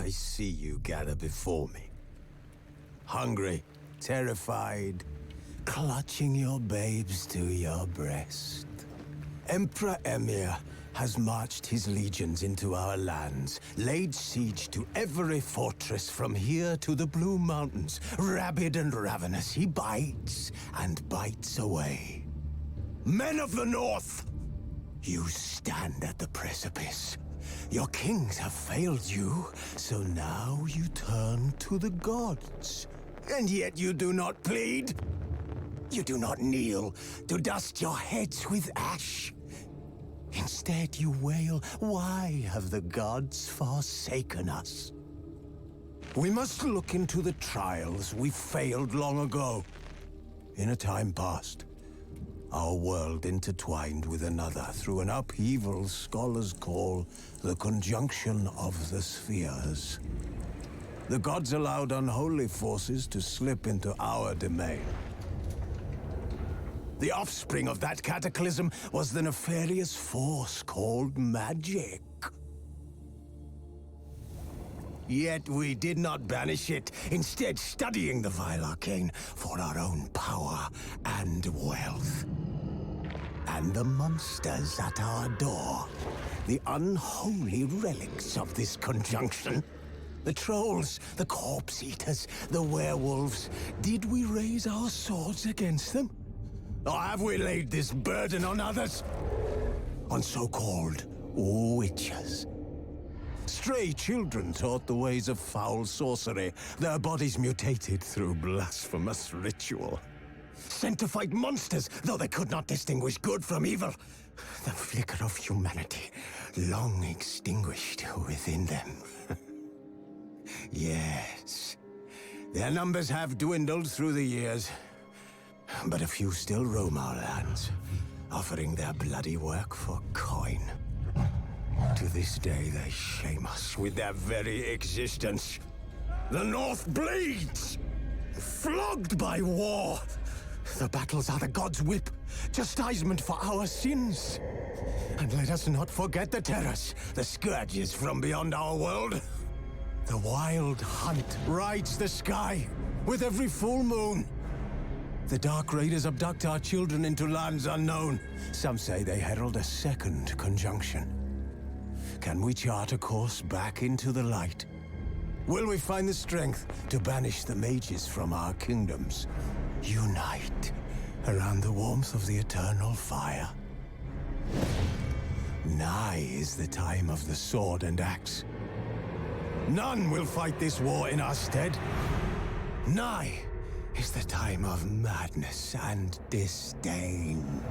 I see you gather before me. Hungry, terrified, clutching your babes to your breast. Emperor Emir has marched his legions into our lands, laid siege to every fortress from here to the Blue Mountains. Rabid and ravenous, he bites and bites away. Men of the North, you stand at the precipice. Your kings have failed you, so now you turn to the gods. And yet you do not plead. You do not kneel to dust your heads with ash. Instead you wail, why have the gods forsaken us? We must look into the trials we failed long ago. In a time past, our world intertwined with another through an upheaval scholars call the conjunction of the spheres. The gods allowed unholy forces to slip into our domain. The offspring of that cataclysm was the nefarious force called magic. Yet we did not banish it, instead studying the vile arcane for our own power and wealth. And the monsters at our door, the unholy relics of this conjunction. The trolls, the corpse eaters, the werewolves. Did we raise our swords against them? Or have we laid this burden on others? On so-called witches. Stray children taught the ways of foul sorcery, their bodies mutated through blasphemous ritual. Sent to fight monsters, though they could not distinguish good from evil. The flicker of humanity, long extinguished within them. Yes, their numbers have dwindled through the years. But a few still roam our lands, offering their bloody work for coin. To this day, they shame us with their very existence. The North bleeds, flogged by war. The battles are the gods' whip, chastisement for our sins. And let us not forget the terrors, the scourges from beyond our world. The wild hunt rides the sky with every full moon. The Dark Raiders abduct our children into lands unknown. Some say they herald a second conjunction. Can we chart a course back into the light? Will we find the strength to banish the mages from our kingdoms? Unite around the warmth of the eternal fire. Nigh is the time of the sword and axe. None will fight this war in our stead. Nigh is the time of madness and disdain.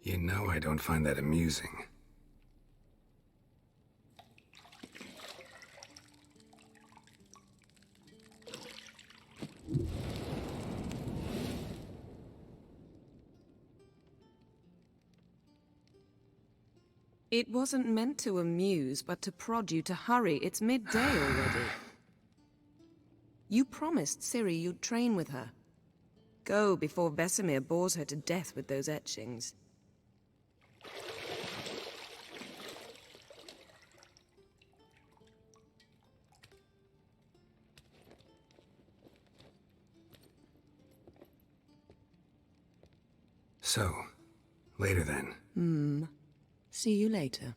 You know I don't find that amusing. It wasn't meant to amuse, but to prod you to hurry. It's midday already. You promised Ciri you'd train with her. Go before Vesemir bores her to death with those etchings. So, later then. See you later.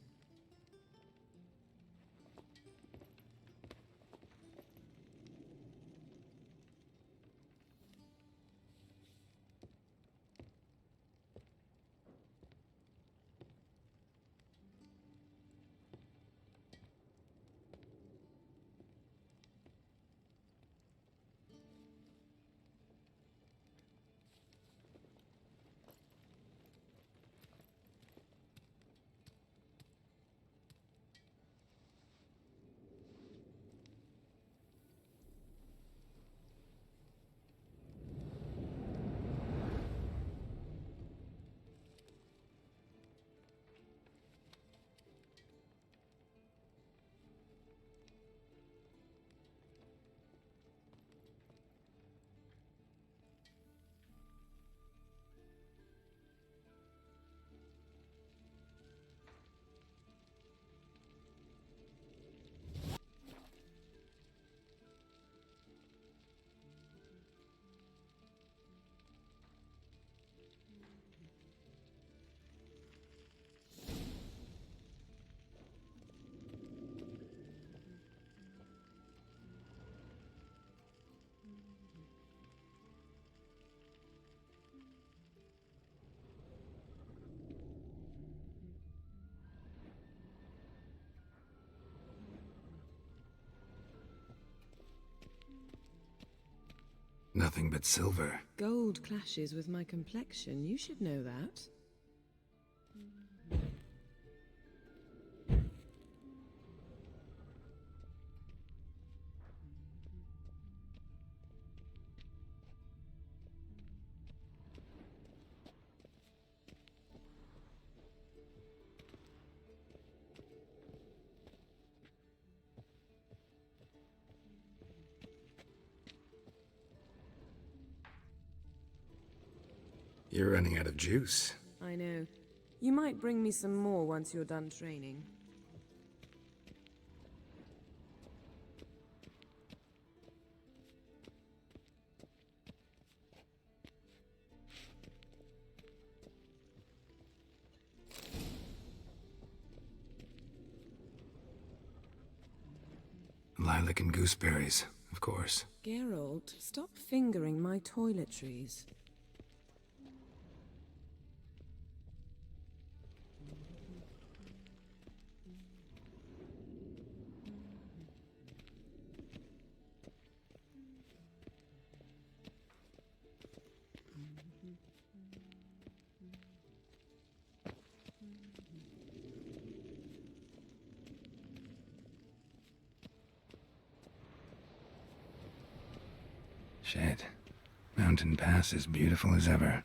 Nothing but silver. Gold clashes with my complexion. You should know that. You're running out of juice. I know. You might bring me some more once you're done training. Lilac and gooseberries, of course. Geralt, stop fingering my toiletries. Shit. Mountain Pass is beautiful as ever.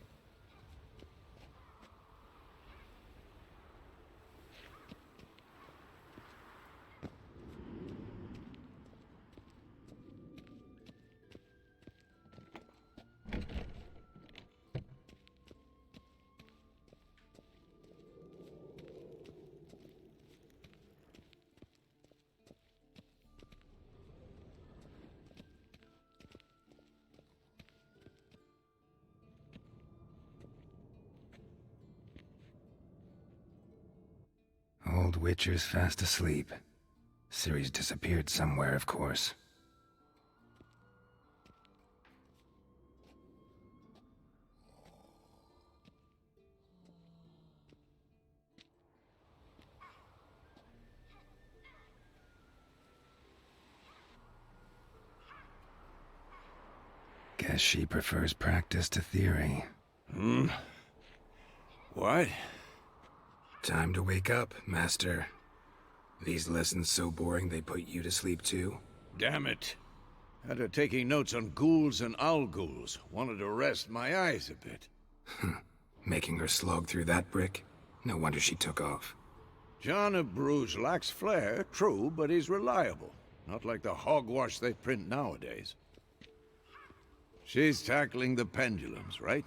Old Witcher's fast asleep. Ciri's disappeared somewhere, of course. Guess she prefers practice to theory. What? Time to wake up, Master. These lessons so boring they put you to sleep too? Damn it. After taking notes on ghouls and owl-ghouls, wanted to rest my eyes a bit. Making her slog through that brick? No wonder she took off. John of Bruges lacks flair, true, but he's reliable. Not like the hogwash they print nowadays. She's tackling the pendulums, right?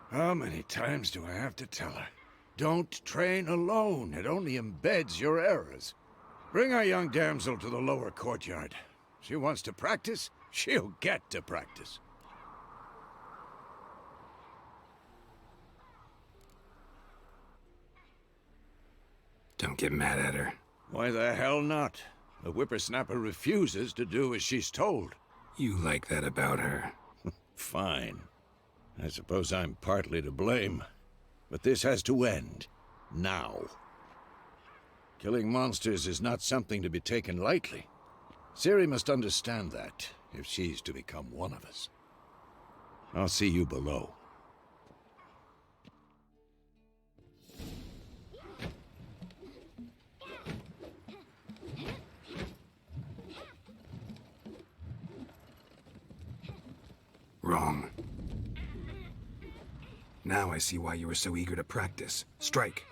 How many times do I have to tell her? Don't train alone. It only embeds your errors. Bring our young damsel to the lower courtyard. She wants to practice, she'll get to practice. Don't get mad at her. Why the hell not? The whippersnapper refuses to do as she's told. You like that about her. Fine. I suppose I'm partly to blame. But this has to end. Now. Killing monsters is not something to be taken lightly. Ciri must understand that, if she's to become one of us. I'll see you below. Wrong. Now I see why you were so eager to practice. Strike.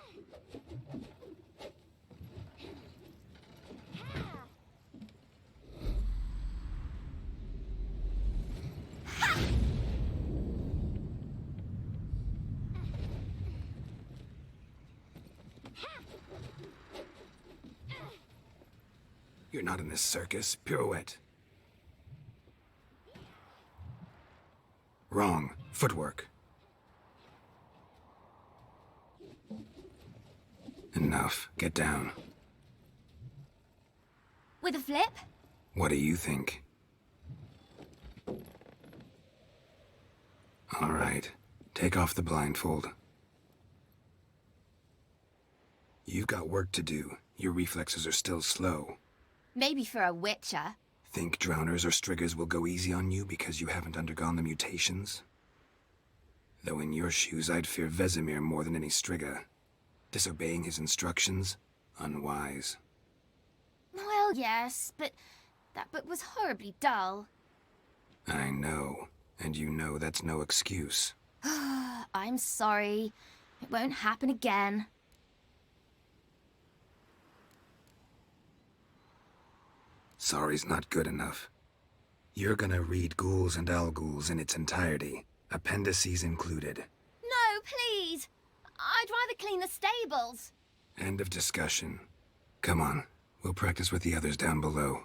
You're not in this circus. Pirouette. Wrong. Footwork. Enough. Get down. With a flip? What do you think? All right. Take off the blindfold. You've got work to do. Your reflexes are still slow. Maybe for a witcher. Think drowners or striggers will go easy on you because you haven't undergone the mutations? Though in your shoes, I'd fear Vesemir more than any strigger. Disobeying his instructions? Unwise. Well, yes, but that book was horribly dull. I know, and you know that's no excuse. I'm sorry. It won't happen again. Sorry's not good enough. You're gonna read Ghouls and Owl-Ghouls in its entirety, appendices included. No, please! I'd rather clean the stables. End of discussion. Come on, we'll practice with the others down below.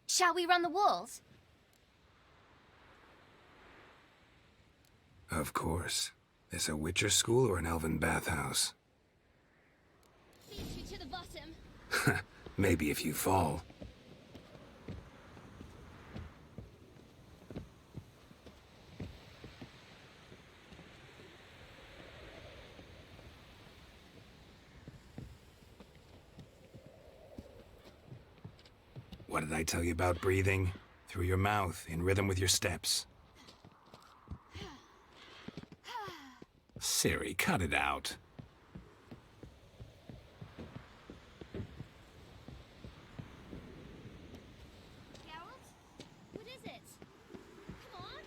Shall we run the walls? Of course. This a Witcher school or an elven bathhouse? Leads you to the bottom. Maybe if you fall. What did I tell you about breathing? Through your mouth, in rhythm with your steps. Ciri, cut it out. Geralt? What is it? Come on!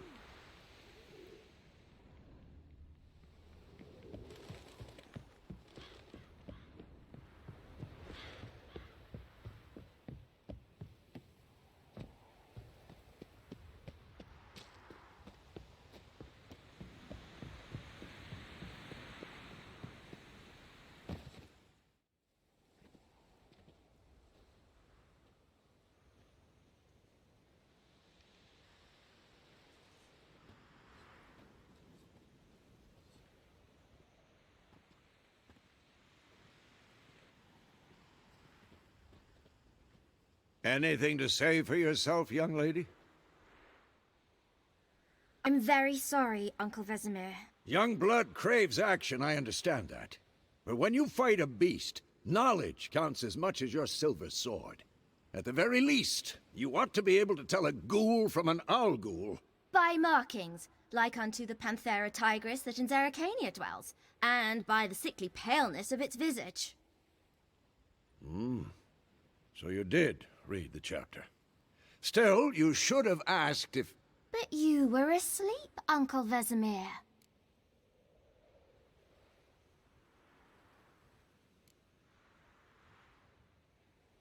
Anything to say for yourself, young lady? I'm very sorry, Uncle Vesemir. Young blood craves action, I understand that. But when you fight a beast, knowledge counts as much as your silver sword. At the very least, you ought to be able to tell a ghoul from an owl-ghoul. By markings, like unto the Panthera tigris that in Zerrikania dwells, and by the sickly paleness of its visage. So you did read the chapter. Still, you should have asked if... But you were asleep, Uncle Vesemir.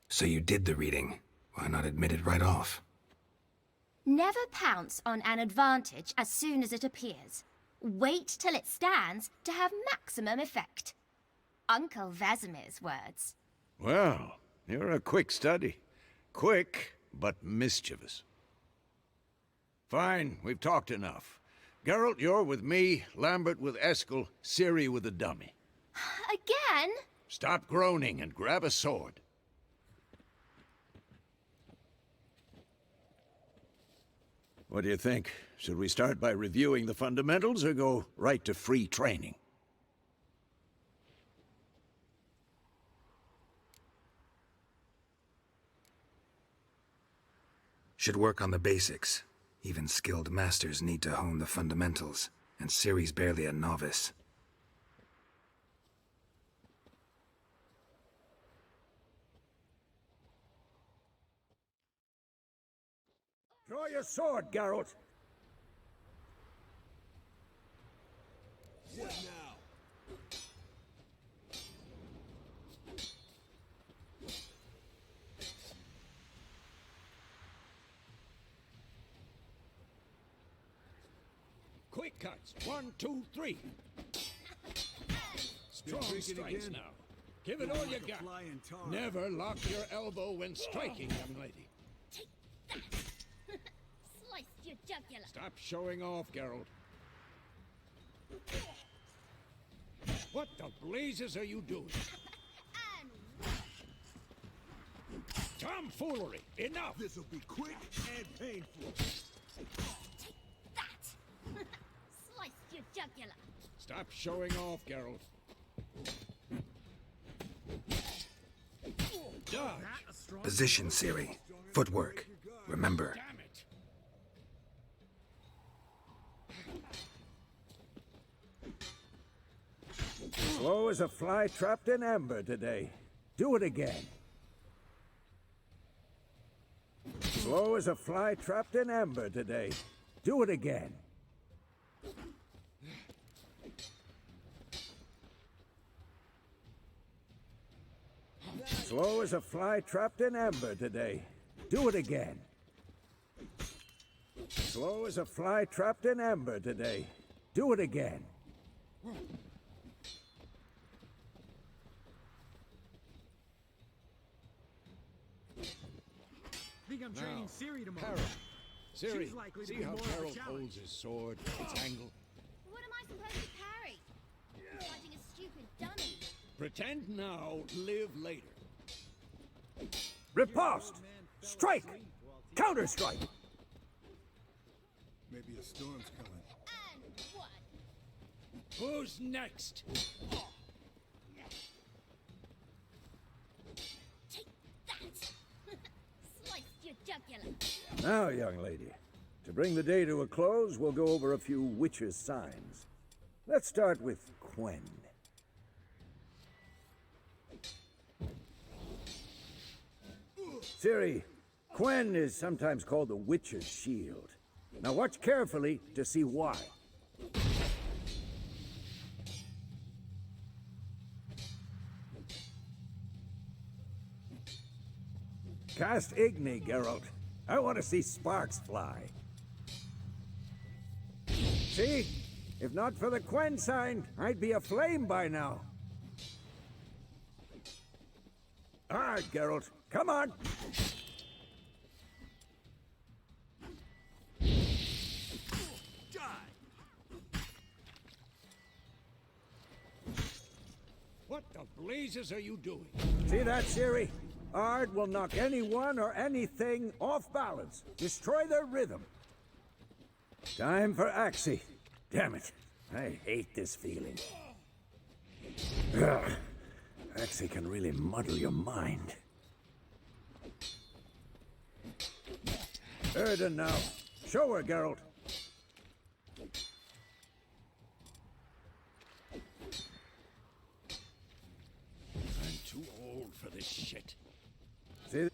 So you did the reading. Why not admit it right off? Never pounce on an advantage as soon as it appears. Wait till it stands to have maximum effect. Uncle Vesemir's words. Well, you're a quick study. Quick, but mischievous. Fine, we've talked enough. Geralt, you're with me, Lambert with Eskel, Ciri with the dummy. Again? Stop groaning and grab a sword. What do you think? Should we start by reviewing the fundamentals or go right to free training? Should work on the basics. Even skilled masters need to hone the fundamentals, and Ciri's barely a novice. Draw your sword, Geralt. What now? Quick cuts. 1, 2, 3. Strong strikes now. Give it all you got. Never lock your elbow when striking, young lady. Sliced your jugular. Stop showing off, Geralt. What the blazes are you doing? Tomfoolery! Enough! This'll be quick and painful. Sliced your jugular. Stop showing off, Geralt. Dodge! Position, Ciri. Footwork. Remember. Damn it! Slow as a fly trapped in amber today. Do it again. Slow as a fly trapped in amber today. Do it again. Slow as a fly trapped in amber today. Do it again. Slow as a fly trapped in amber today. Do it again. Think I'm training Ciri tomorrow. Ciri, She's likely to see be how more of a Geralt challenge. holds his sword, its angle? What am I supposed to parry? Fighting a stupid dummy. Pretend now, live later. Riposte! Strike! Counter-strike! Maybe a storm's coming. And what? Who's next? Take that! Sliced your jugular. Now, young lady, to bring the day to a close, we'll go over a few witches' signs. Let's start with Quen. Ciri, Quen is sometimes called the Witch's Shield. Now watch carefully to see why. Cast Igni, Geralt. I want to see sparks fly. See? If not for the Quen sign, I'd be aflame by now. Hard, Geralt. Come on! What the blazes are you doing? See that, Ciri? Ard will knock anyone or anything off balance. Destroy their rhythm. Time for Axie. Damn it. I hate this feeling. Ugh. Axie can really muddle your mind. Erden now. Show her, Geralt. See?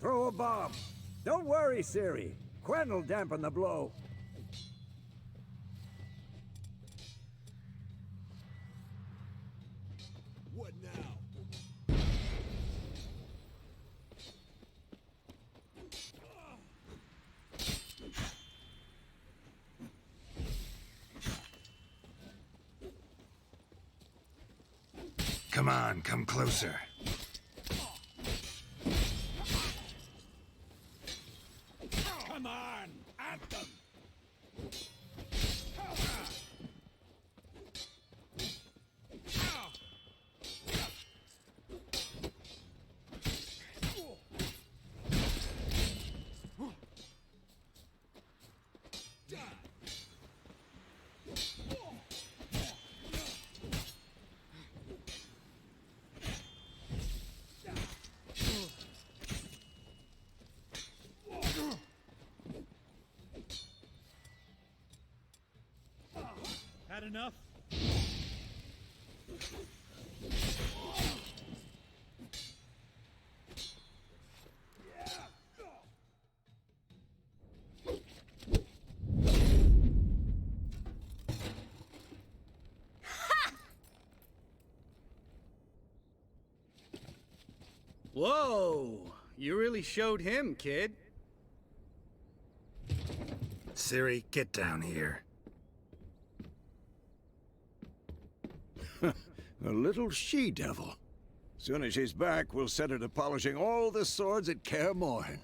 Throw a bomb. Don't worry, Ciri. Quen will dampen the blow. What now? Come on, come closer. Come on, at them! Had enough? Whoa! You really showed him, kid. Ciri, get down here. A little she-devil. Soon as she's back, we'll set her to polishing all the swords at Kaer Morhen.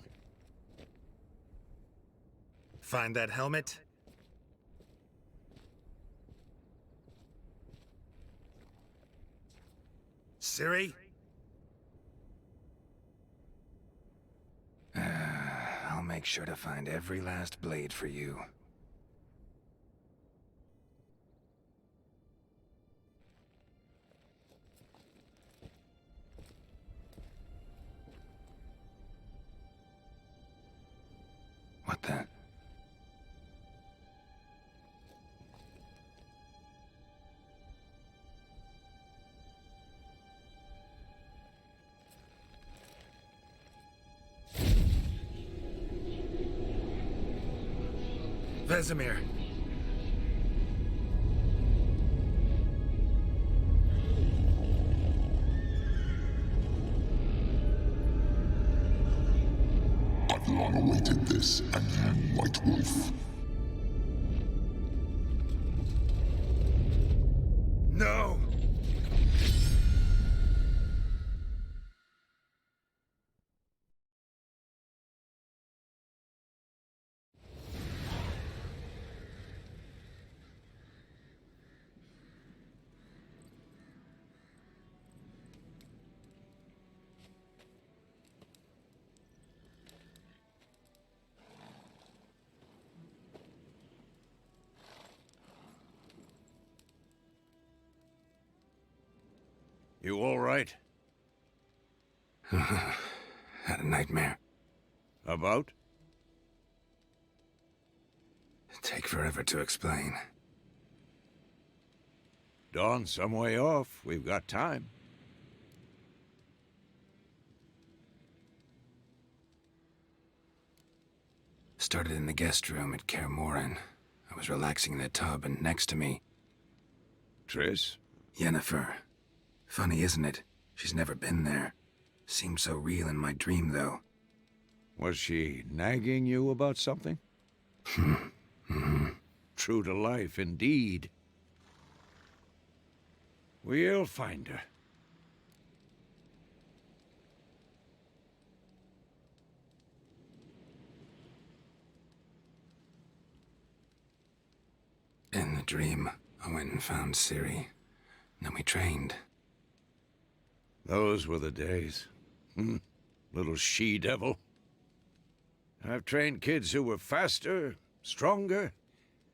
Find that helmet? Ciri? I'll make sure to find every last blade for you. What the? Vesemir! I've long awaited this, and you, White Wolf. No! You all right? Had a nightmare. About? Take forever to explain. Dawn's some way off. We've got time. Started in the guest room at Kaer Morhen. I was relaxing in the tub, and next to me, Triss? Yennefer. Funny, isn't it? She's never been there. Seemed so real in my dream, though. Was she nagging you about something? True to life, indeed. We'll find her. In the dream, I went and found Ciri. Then we trained. Those were the days. Little she-devil. I've trained kids who were faster, stronger,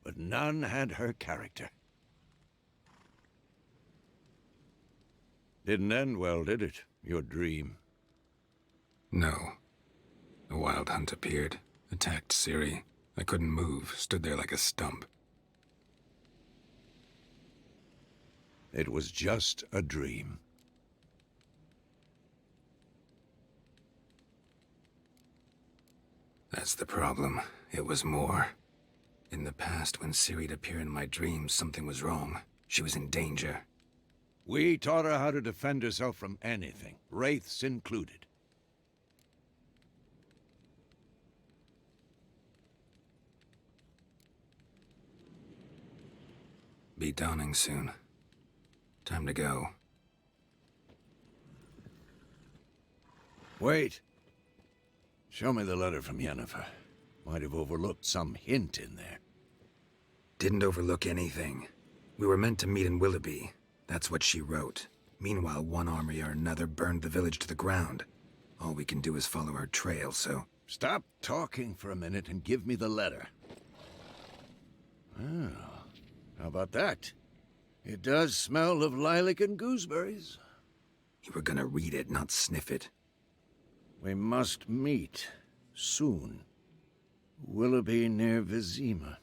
but none had her character. Didn't end well, did it? Your dream? No. A wild hunt appeared, attacked Ciri. I couldn't move, stood there like a stump. It was just a dream. That's the problem. It was more. In the past, when Ciri'd appear in my dreams, something was wrong. She was in danger. We taught her how to defend herself from anything, wraiths included. Be dawning soon. Time to go. Wait. Show me the letter from Yennefer. Might have overlooked some hint in there. Didn't overlook anything. We were meant to meet in Willoughby. That's what she wrote. Meanwhile, one army or another burned the village to the ground. All we can do is follow her trail, so... Stop talking for a minute and give me the letter. Oh, how about that? It does smell of lilac and gooseberries. You were gonna read it, not sniff it. We must meet. Soon. Willoughby near Vizima.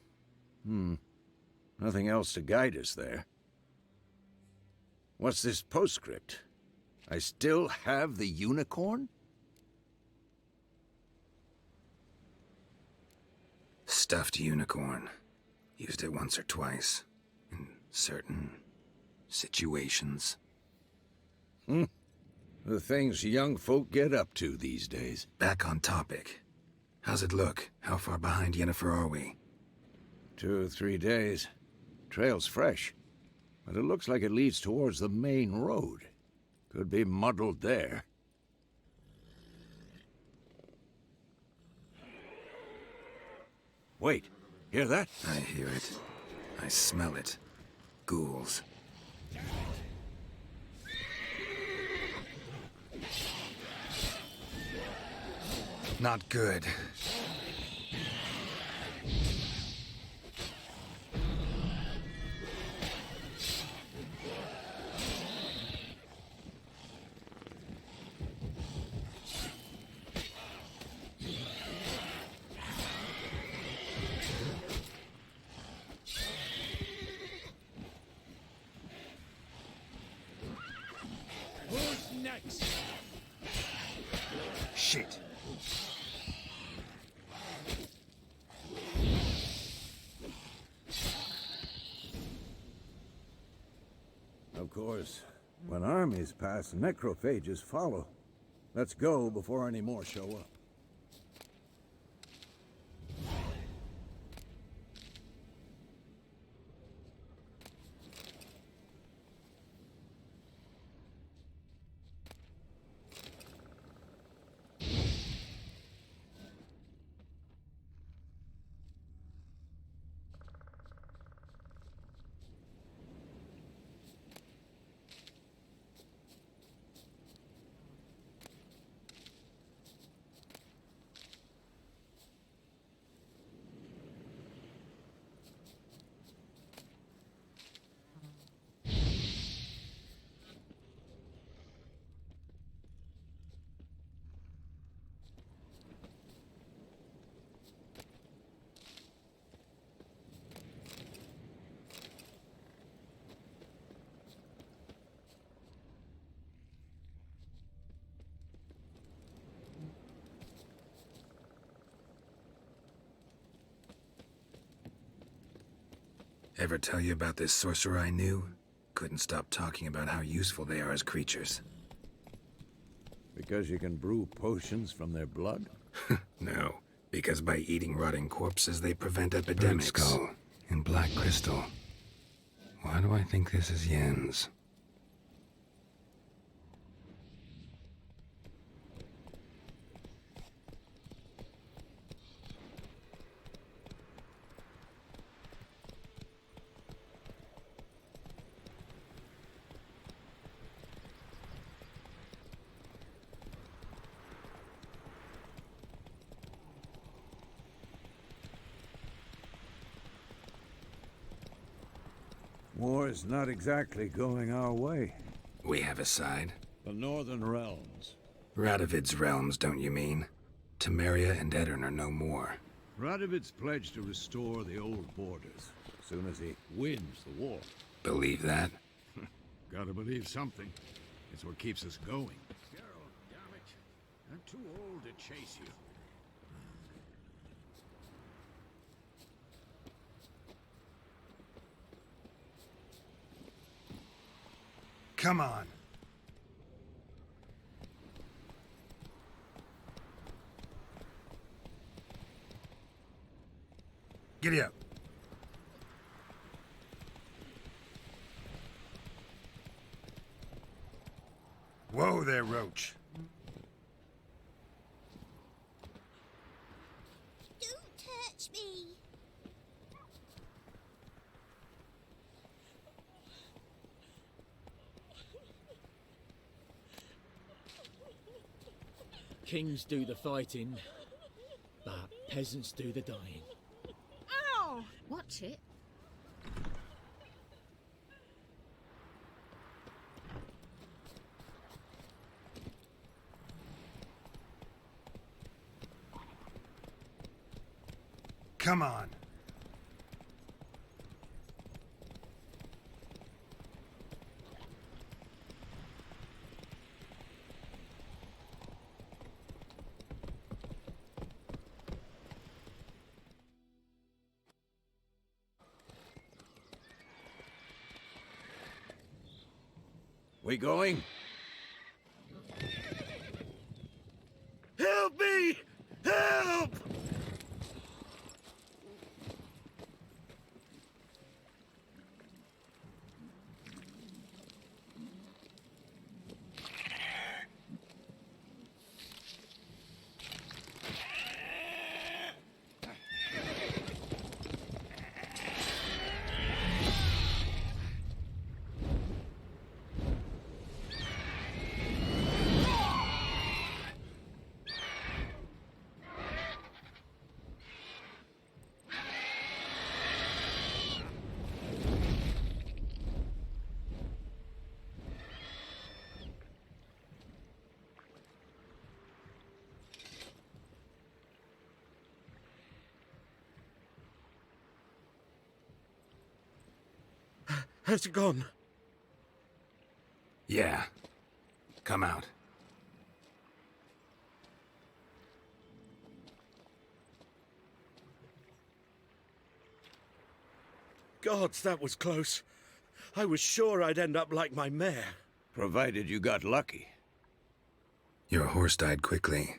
Nothing else to guide us there. What's this postscript? I still have the unicorn? Stuffed unicorn. Used it once or twice. In certain... situations. The things young folk get up to these days. Back on topic. How's it look? How far behind Yennefer are we? 2 or 3 days. Trail's fresh. But it looks like it leads towards the main road. Could be muddled there. Wait, hear that? I hear it. I smell it. Ghouls. Not good. Who's next? Shit. Of course, when armies pass, necrophages follow. Let's go before any more show up. Ever tell you about this sorcerer I knew? Couldn't stop talking about how useful they are as creatures. Because you can brew potions from their blood? No, because by eating rotting corpses, they prevent epidemics. Skull and black crystal. Why do I think this is Yen's? War's not exactly going our way. We have a side. The Northern Realms. Radovid's realms, don't you mean? Temeria and Edirn are no more. Radovid's pledged to restore the old borders, as soon as he wins the war. Believe that? Gotta believe something. It's what keeps us going. Geralt, damn it. I'm too old to chase you. Come on. Giddy up. Whoa there, Roach. Don't touch me. Kings do the fighting, but peasants do the dying. Ow! Watch it. Come on. We going? Help me! Help! Has it gone? Yeah. Come out. Gods, that was close. I was sure I'd end up like my mare. Provided you got lucky. Your horse died quickly,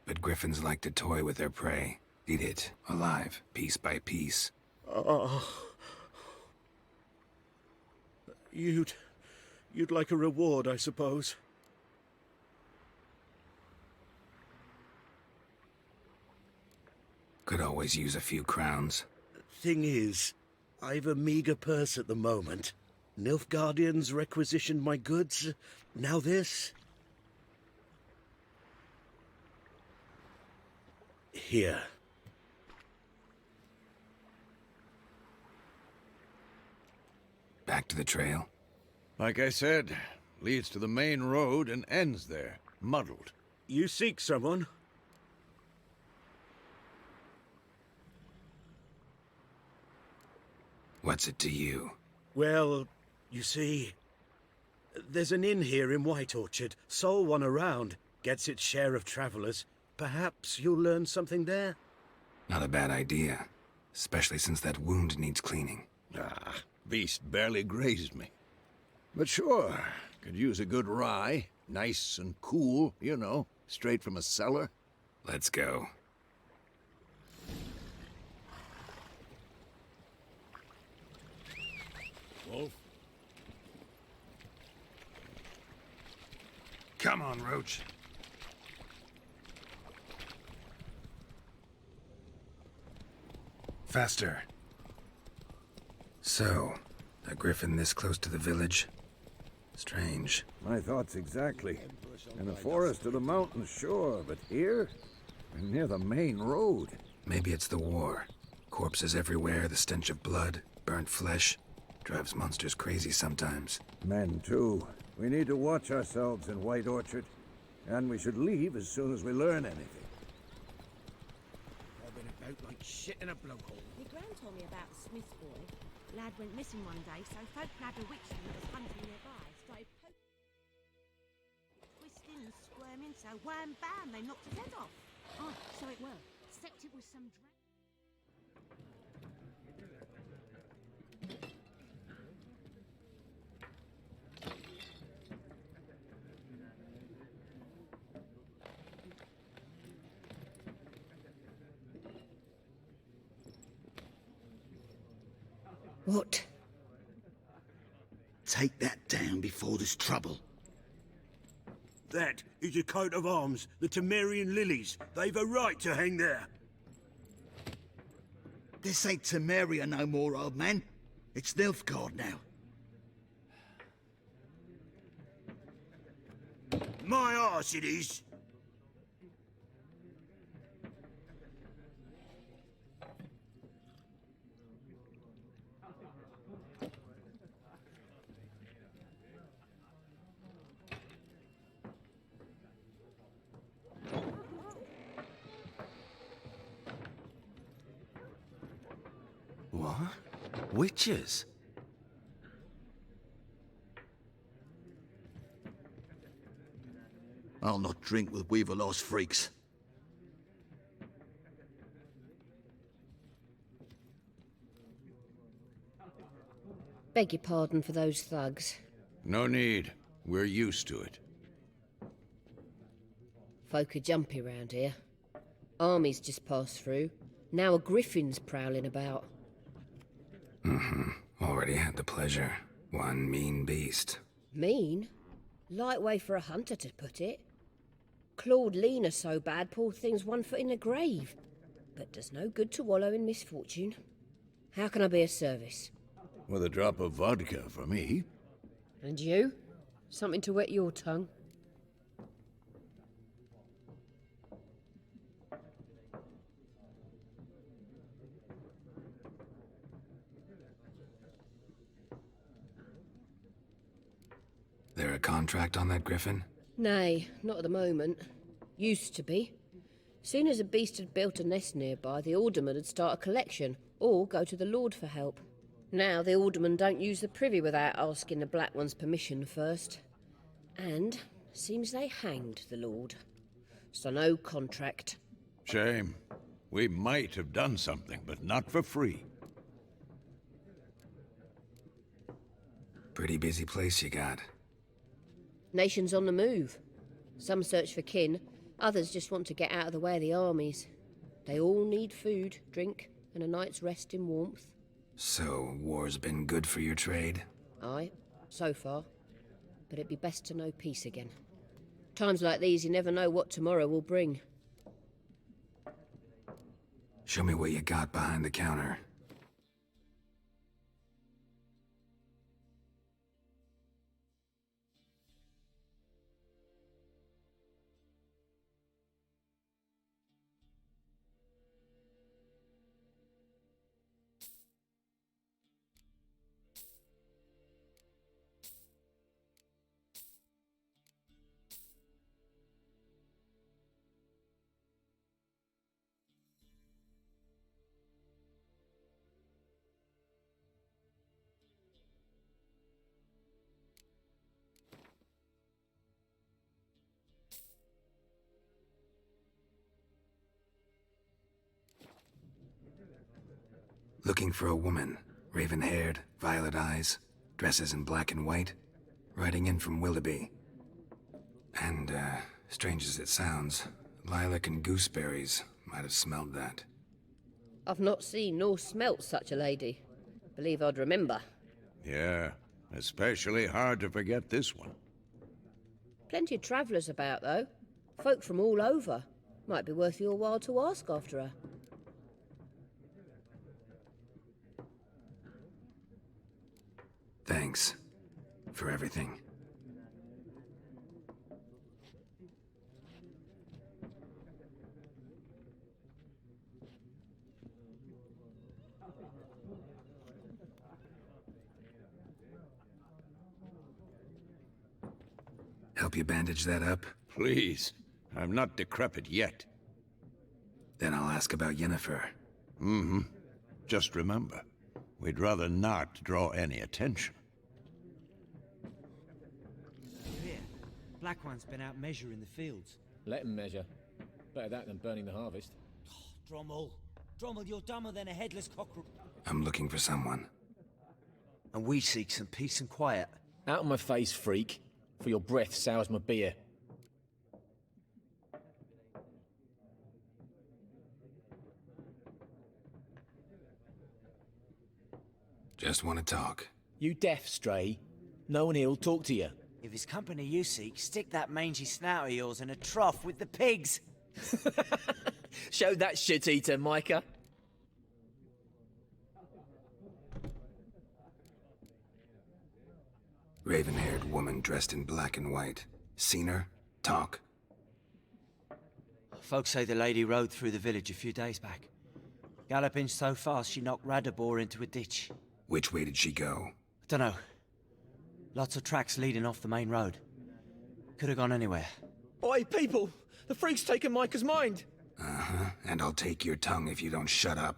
but griffins like to toy with their prey. Eat it, alive, piece by piece. Oh. You'd like a reward, I suppose. Could always use a few crowns. Thing is, I've a meager purse at the moment. Nilfgaardians requisitioned my goods. Now this. Here. Back to the trail. Like I said, leads to the main road and ends there, muddled. You seek someone? What's it to you? Well, you see, there's an inn here in White Orchard. Sole one around. Gets its share of travelers. Perhaps you'll learn something there? Not a bad idea. Especially since that wound needs cleaning. Ah, beast barely grazed me. But sure, could use a good rye. Nice and cool, you know, straight from a cellar. Let's go. Wolf? Come on, Roach. Faster. So, a griffin this close to the village? Strange. My thoughts exactly. In the forest or the mountains, sure, but here? We're near the main road. Maybe it's the war. Corpses everywhere, the stench of blood, burnt flesh. Drives monsters crazy sometimes. Men, too. We need to watch ourselves in White Orchard. And we should leave as soon as we learn anything. I've been about like shit in a blowhole. My gran told me about the Smith boy. Lad went missing one day, so folk blabbed a witch that was hunting nearby. so wham bam, they knocked his head off. Oh, so it will. Except it was some What? Take that down before there's trouble. That is a coat of arms, the Temerian lilies. They've a right to hang there. This ain't Temeria no more, old man. It's Nilfgaard now. My arse it is. What? Witches? I'll not drink with Weaverlost freaks. Beg your pardon for those thugs. No need. We're used to it. Folk are jumpy round here. Armies just passed through. Now a griffin's prowling about. Already had the pleasure. One mean beast. Mean? Light way for a hunter to put it. Clawed Lena so bad, poor thing's 1 foot in the grave. But does no good to wallow in misfortune. How can I be of service? With a drop of vodka for me. And you? Something to wet your tongue? There a contract on that griffin? Nay, not at the moment. Used to be. Soon as a beast had built a nest nearby, the alderman would start a collection, or go to the Lord for help. Now the alderman don't use the privy without asking the Black One's permission first. And seems they hanged the Lord. So no contract. Shame. We might have done something, but not for free. Pretty busy place you got. Nations on the move. Some search for kin, others just want to get out of the way of the armies. They all need food, drink, and a night's rest in warmth. So, war's been good for your trade? Aye, so far. But it'd be best to know peace again. Times like these, you never know what tomorrow will bring. Show me what you got behind the counter. Looking for a woman. Raven-haired, violet eyes, dresses in black and white. Riding in from Willoughby. And, strange as it sounds, lilac and gooseberries might have smelled that. I've not seen nor smelt such a lady. Believe I'd remember. Yeah, especially hard to forget this one. Plenty of travellers about, though. Folk from all over. Might be worth your while to ask after her. Thanks. For everything. Help you bandage that up? Please. I'm not decrepit yet. Then I'll ask about Yennefer. Mm-hmm. Just remember, we'd rather not draw any attention. Here, Black One's been out measuring the fields. Let 'em measure. Better that than burning the harvest. Drommel. Drommel, you're dumber than a headless cockroach. I'm looking for someone. And we seek some peace and quiet. Out of my face, freak. For your breath sours my beer. Just want to talk. You deaf, Stray? No one here'll talk to you. If it's company you seek, stick that mangy snout of yours in a trough with the pigs. Show that shit-eater, Micah. Raven-haired woman dressed in black and white. Seen her? Talk. Folks say the lady rode through the village a few days back. Galloping so fast she knocked Radabor into a ditch. Which way did she go? Dunno. Lots of tracks leading off the main road. Could have gone anywhere. Oi, people! The freak's taken Micah's mind! Uh-huh, and I'll take your tongue if you don't shut up.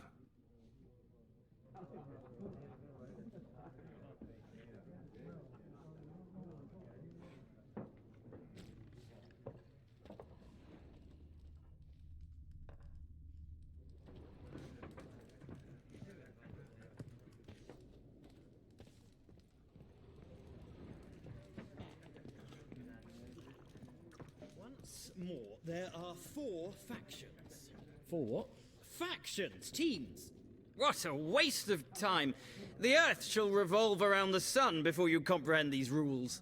More, there are 4 factions. 4 what? Factions, teams. What a waste of time. The Earth shall revolve around the sun before you comprehend these rules.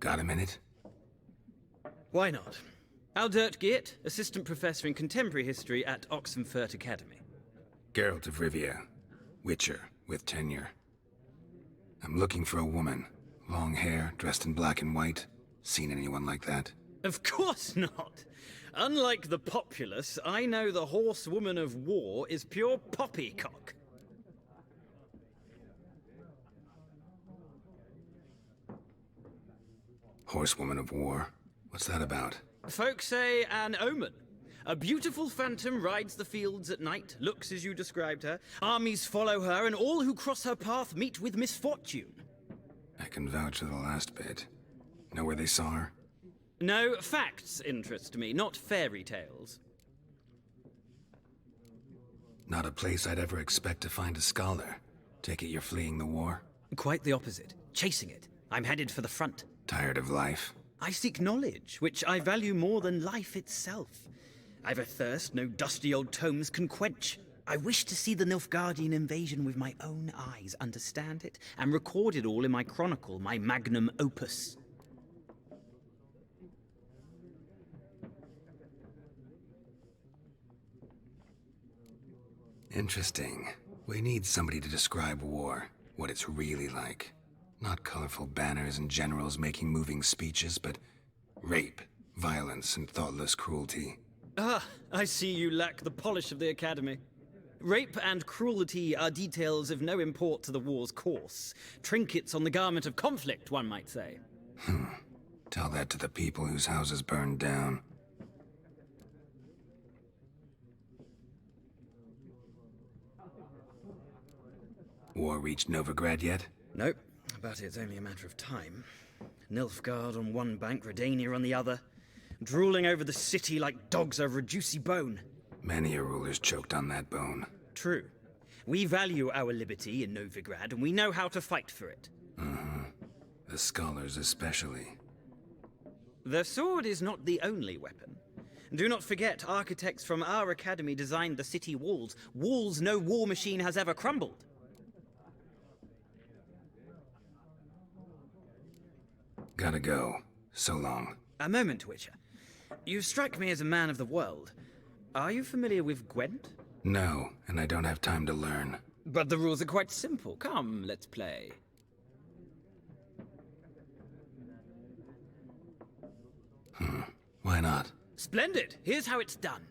Got a minute? Why not? Aldert Geert, Assistant Professor in Contemporary History at Oxenfurt Academy. Geralt of Rivia. Witcher, with tenure. I'm looking for a woman. Long hair, dressed in black and white. Seen anyone like that? Of course not. Unlike the populace, I know the horsewoman of war is pure poppycock. Horsewoman of war? What's that about? Folks say an omen. A beautiful phantom rides the fields at night, looks as you described her. Armies follow her, and all who cross her path meet with misfortune. I can vouch for the last bit. Know where they saw her? No, facts interest me, not fairy tales. Not a place I'd ever expect to find a scholar. Take it you're fleeing the war? Quite the opposite. Chasing it. I'm headed for the front. Tired of life? I seek knowledge, which I value more than life itself. I've a thirst no dusty old tomes can quench. I wish to see the Nilfgaardian invasion with my own eyes, understand it, and record it all in my chronicle, my magnum opus. Interesting. We need somebody to describe war, what it's really like. Not colorful banners and generals making moving speeches, but rape, violence, and thoughtless cruelty. Ah, I see you lack the polish of the Academy. Rape and cruelty are details of no import to the war's course. Trinkets on the garment of conflict, one might say. Tell that to the people whose houses burned down. War reached Novigrad yet? Nope, but it's only a matter of time. Nilfgaard on one bank, Redania on the other. Drooling over the city like dogs over a juicy bone. Many a ruler's choked on that bone. True. We value our liberty in Novigrad, and we know how to fight for it. The scholars especially. The sword is not the only weapon. Do not forget, architects from our academy designed the city walls. Walls no war machine has ever crumbled. Gotta go. So long. A moment, Witcher. You strike me as a man of the world. Are you familiar with Gwent? No, and I don't have time to learn. But the rules are quite simple. Come, let's play. Why not? Splendid! Here's how it's done.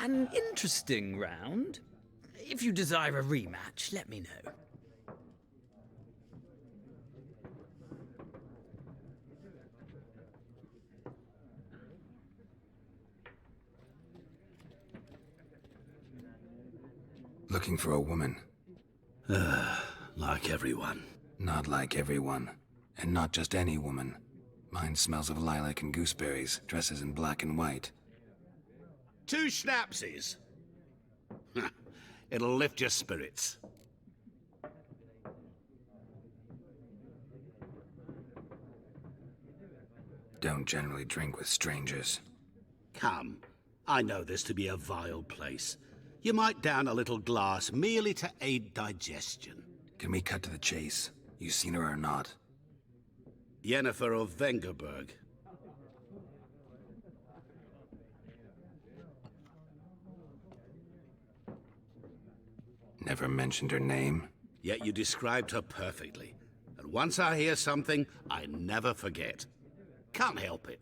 An interesting round. If you desire a rematch, let me know. Looking for a woman. Like everyone. Not like everyone. And not just any woman. Mine smells of lilac and gooseberries, dresses in black and white. 2 schnapsies. It'll lift your spirits. Don't generally drink with strangers. Come, I know this to be a vile place. You might down a little glass merely to aid digestion. Can we cut to the chase? You seen her or not? Yennefer of Vengerberg. Never mentioned her name? Yet you described her perfectly. And once I hear something, I never forget. Can't help it.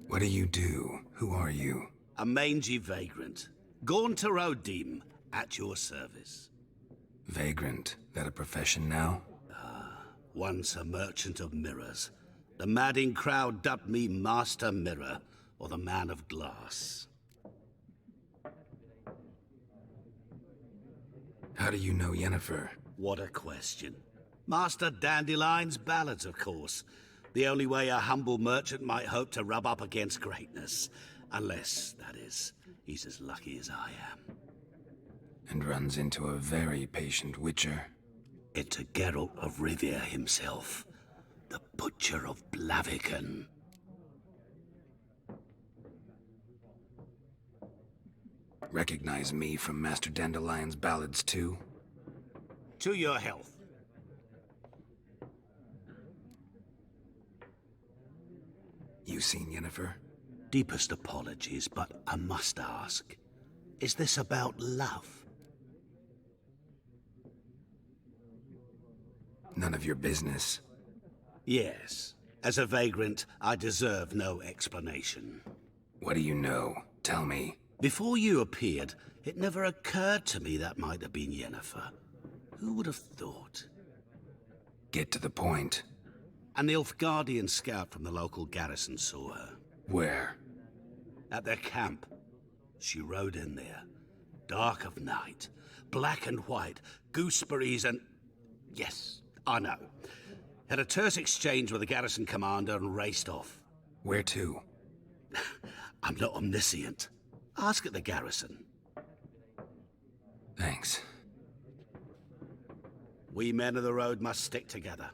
What do you do? Who are you? A mangy vagrant. Gaunter Odim, at your service. Vagrant? That a profession now? Once a merchant of mirrors. The madding crowd dubbed me Master Mirror, or the Man of Glass. How do you know Yennefer? What a question. Master Dandelion's ballads, of course. The only way a humble merchant might hope to rub up against greatness. Unless, that is, he's as lucky as I am. And runs into a very patient witcher. Into Geralt of Rivia himself. The Butcher of Blaviken. Recognize me from Master Dandelion's ballads, too? To your health. You seen Yennefer? Deepest apologies, but I must ask. Is this about love? None of your business. Yes. As a vagrant, I deserve no explanation. What do you know? Tell me. Before you appeared, it never occurred to me that might have been Yennefer. Who would have thought? Get to the point. An Nilfgaardian scout from the local garrison saw her. Where? At their camp. She rode in there. Dark of night. Black and white. Gooseberries and... Yes, I know. Had a terse exchange with the garrison commander and raced off. Where to? I'm not omniscient. Ask at the garrison. Thanks. We men of the road must stick together.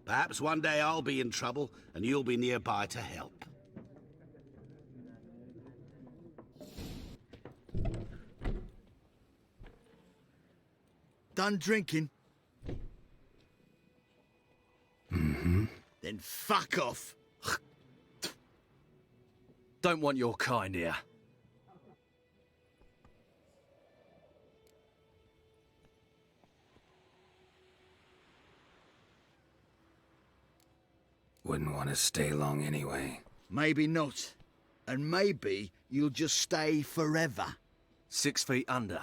Perhaps one day I'll be in trouble, and you'll be nearby to help. Done drinking? Mm-hmm. Then fuck off. Don't want your kind here. Wouldn't want to stay long anyway. Maybe not. And maybe you'll just stay forever. 6 feet under.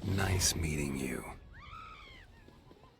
Nice meeting you.